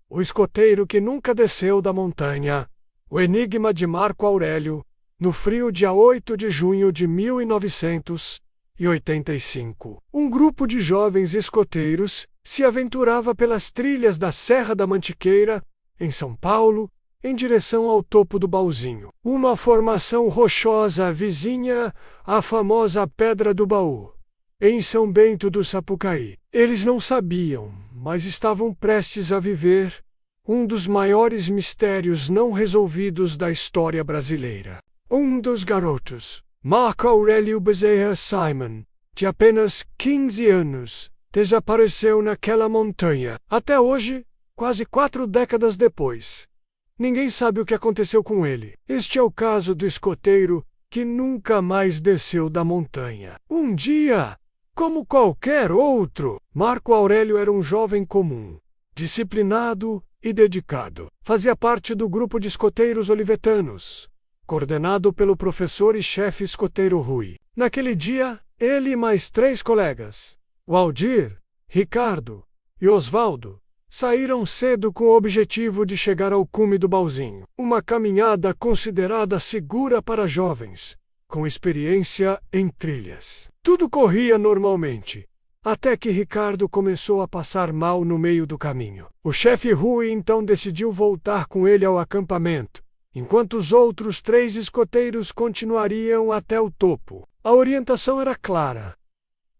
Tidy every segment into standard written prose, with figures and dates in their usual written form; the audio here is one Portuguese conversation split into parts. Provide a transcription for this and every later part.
O escoteiro que nunca desceu da montanha. O enigma de Marco Aurélio, no frio dia 8 de junho de 1985. Um grupo de jovens escoteiros se aventurava pelas trilhas da Serra da Mantiqueira, em São Paulo, em direção ao topo do Baúzinho, uma formação rochosa vizinha à famosa Pedra do Baú, em São Bento do Sapucaí. Eles não sabiam, mas estavam prestes a viver um dos maiores mistérios não resolvidos da história brasileira. Um dos garotos, Marco Aurélio Bezerra Simon, de apenas 15 anos, desapareceu naquela montanha. Até hoje, quase 4 décadas depois, ninguém sabe o que aconteceu com ele. Este é o caso do escoteiro que nunca mais desceu da montanha. Um dia, como qualquer outro, Marco Aurélio era um jovem comum, disciplinado e dedicado. Fazia parte do grupo de escoteiros olivetanos, coordenado pelo professor e chefe escoteiro Rui. Naquele dia, ele e mais 3 colegas, Waldir, Ricardo e Osvaldo, saíram cedo com o objetivo de chegar ao cume do Baúzinho. Uma caminhada considerada segura para jovens, com experiência em trilhas. Tudo corria normalmente, até que Ricardo começou a passar mal no meio do caminho. O chefe Rui então decidiu voltar com ele ao acampamento, enquanto os outros 3 escoteiros continuariam até o topo. A orientação era clara.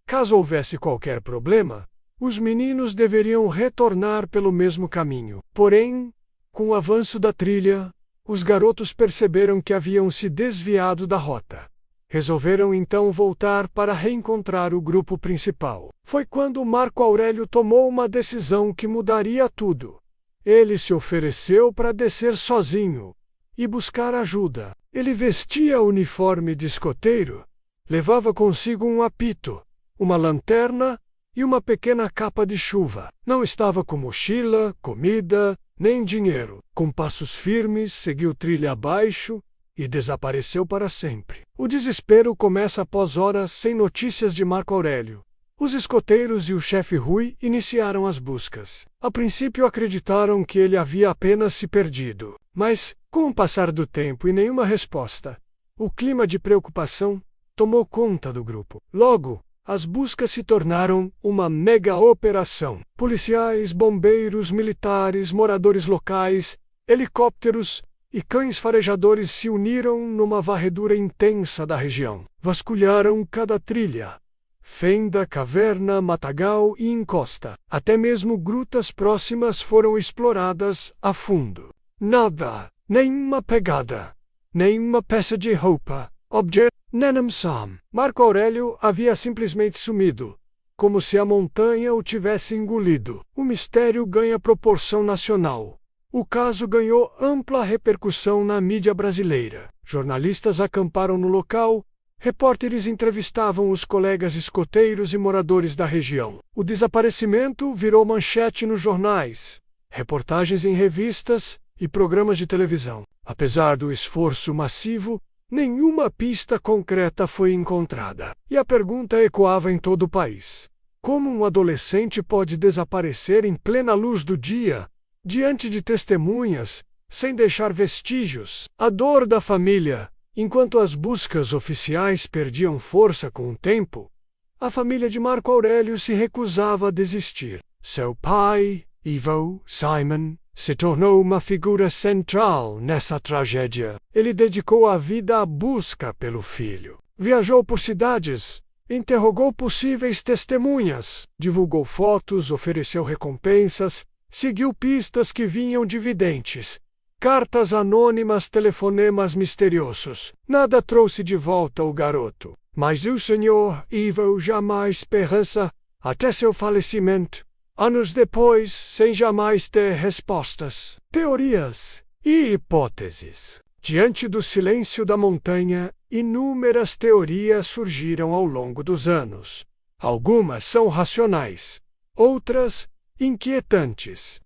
Caso houvesse qualquer problema, os meninos deveriam retornar pelo mesmo caminho. Porém, com o avanço da trilha, os garotos perceberam que haviam se desviado da rota. Resolveram então voltar para reencontrar o grupo principal. Foi quando Marco Aurélio tomou uma decisão que mudaria tudo. Ele se ofereceu para descer sozinho e buscar ajuda. Ele vestia o uniforme de escoteiro, levava consigo um apito, uma lanterna e uma pequena capa de chuva. Não estava com mochila, comida, nem dinheiro. Com passos firmes, seguiu trilha abaixo e desapareceu para sempre. O desespero começa após horas sem notícias de Marco Aurélio. Os escoteiros e o chefe Rui iniciaram as buscas. A princípio acreditaram que ele havia apenas se perdido. Mas, com o passar do tempo e nenhuma resposta, o clima de preocupação tomou conta do grupo. Logo, as buscas se tornaram uma mega operação. Policiais, bombeiros, militares, moradores locais, helicópteros e cães farejadores se uniram numa varredura intensa da região. Vasculharam cada trilha, fenda, caverna, matagal e encosta. Até mesmo grutas próximas foram exploradas a fundo. Nada, nenhuma pegada, nenhuma peça de roupa, objeto. Nenhum som. Marco Aurélio havia simplesmente sumido, como se a montanha o tivesse engolido. O mistério ganha proporção nacional. O caso ganhou ampla repercussão na mídia brasileira. Jornalistas acamparam no local, repórteres entrevistavam os colegas escoteiros e moradores da região. O desaparecimento virou manchete nos jornais, reportagens em revistas e programas de televisão. Apesar do esforço massivo, nenhuma pista concreta foi encontrada. E a pergunta ecoava em todo o país: como um adolescente pode desaparecer em plena luz do dia, diante de testemunhas, sem deixar vestígios? A dor da família. Enquanto as buscas oficiais perdiam força com o tempo, a família de Marco Aurélio se recusava a desistir. Seu pai, Ivo Simon, se tornou uma figura central nessa tragédia. Ele dedicou a vida à busca pelo filho. Viajou por cidades, interrogou possíveis testemunhas, divulgou fotos, ofereceu recompensas, seguiu pistas que vinham de videntes, cartas anônimas, telefonemas misteriosos. Nada trouxe de volta o garoto. Mas o senhor Ivo jamais esperança, até seu falecimento, anos depois, sem jamais ter respostas. Teorias e hipóteses. Diante do silêncio da montanha, inúmeras teorias surgiram ao longo dos anos. Algumas são racionais, outras inquietantes.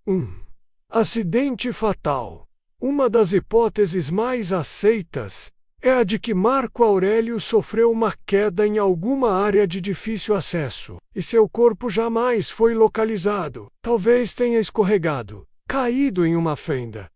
Acidente fatal. Uma das hipóteses mais aceitas é a de que Marco Aurélio sofreu uma queda em alguma área de difícil acesso, e seu corpo jamais foi localizado. Talvez tenha escorregado, caído em uma fenda,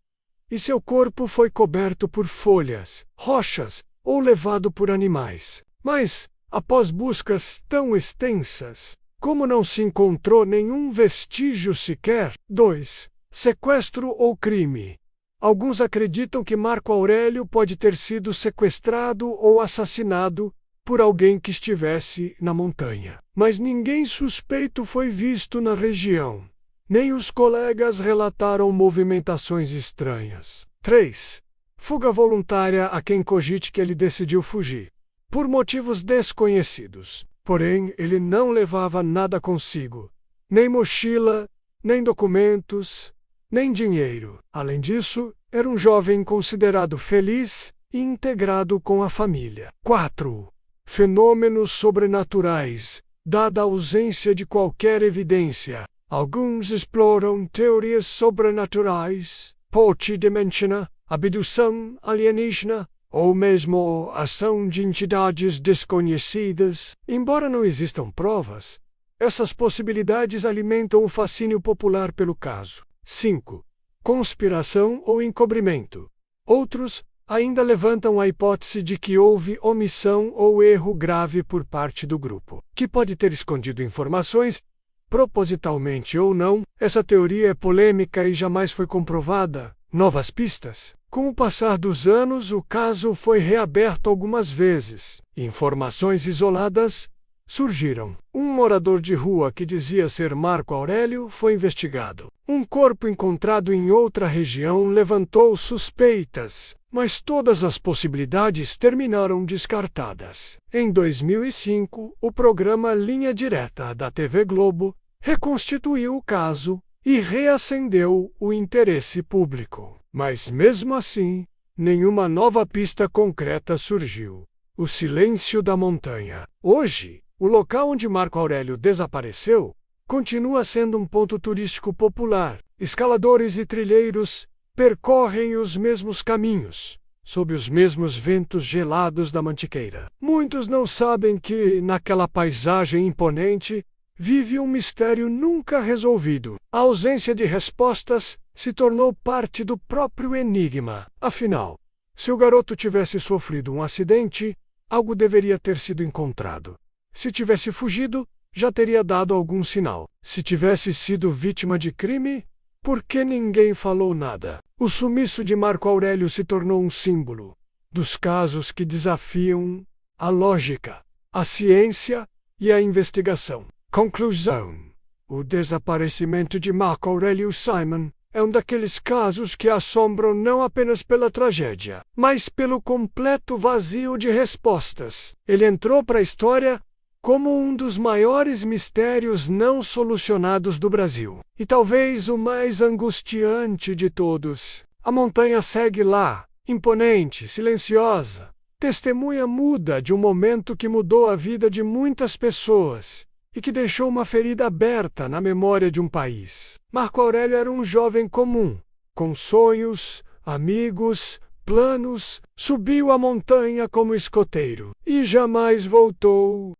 e seu corpo foi coberto por folhas, rochas ou levado por animais. Mas, após buscas tão extensas, como não se encontrou nenhum vestígio sequer. 2. Sequestro ou crime. Alguns acreditam que Marco Aurélio pode ter sido sequestrado ou assassinado por alguém que estivesse na montanha. Mas ninguém suspeito foi visto na região. Nem os colegas relataram movimentações estranhas. 3. Fuga voluntária a quem cogite que ele decidiu fugir por motivos desconhecidos. Porém, ele não levava nada consigo, nem mochila, nem documentos, nem dinheiro. Além disso, era um jovem considerado feliz e integrado com a família. 4. Fenômenos sobrenaturais. Dada a ausência de qualquer evidência, alguns exploram teorias sobrenaturais, multidimensional, abdução alienígena, ou mesmo ação de entidades desconhecidas. Embora não existam provas, essas possibilidades alimentam o fascínio popular pelo caso. 5. Conspiração ou encobrimento. Outros ainda levantam a hipótese de que houve omissão ou erro grave por parte do grupo, que pode ter escondido informações, propositalmente ou não. Essa teoria é polêmica e jamais foi comprovada. Novas pistas. Com o passar dos anos, o caso foi reaberto algumas vezes. Informações isoladas surgiram. Um morador de rua que dizia ser Marco Aurélio foi investigado. Um corpo encontrado em outra região levantou suspeitas, mas todas as possibilidades terminaram descartadas. Em 2005, o programa Linha Direta da TV Globo reconstituiu o caso e reacendeu o interesse público. Mas mesmo assim, nenhuma nova pista concreta surgiu. O silêncio da montanha. Hoje, o local onde Marco Aurélio desapareceu continua sendo um ponto turístico popular. Escaladores e trilheiros percorrem os mesmos caminhos, sob os mesmos ventos gelados da Mantiqueira. Muitos não sabem que, naquela paisagem imponente, vive um mistério nunca resolvido. A ausência de respostas se tornou parte do próprio enigma. Afinal, se o garoto tivesse sofrido um acidente, algo deveria ter sido encontrado. Se tivesse fugido, já teria dado algum sinal. Se tivesse sido vítima de crime, por que ninguém falou nada? O sumiço de Marco Aurélio se tornou um símbolo dos casos que desafiam a lógica, a ciência e a investigação. Conclusão: o desaparecimento de Marco Aurélio Simon é um daqueles casos que assombram não apenas pela tragédia, mas pelo completo vazio de respostas. Ele entrou para a história como um dos maiores mistérios não solucionados do Brasil. E talvez o mais angustiante de todos. A montanha segue lá, imponente, silenciosa, testemunha muda de um momento que mudou a vida de muitas pessoas e que deixou uma ferida aberta na memória de um país. Marco Aurélio era um jovem comum, com sonhos, amigos, planos, subiu a montanha como escoteiro e jamais voltou.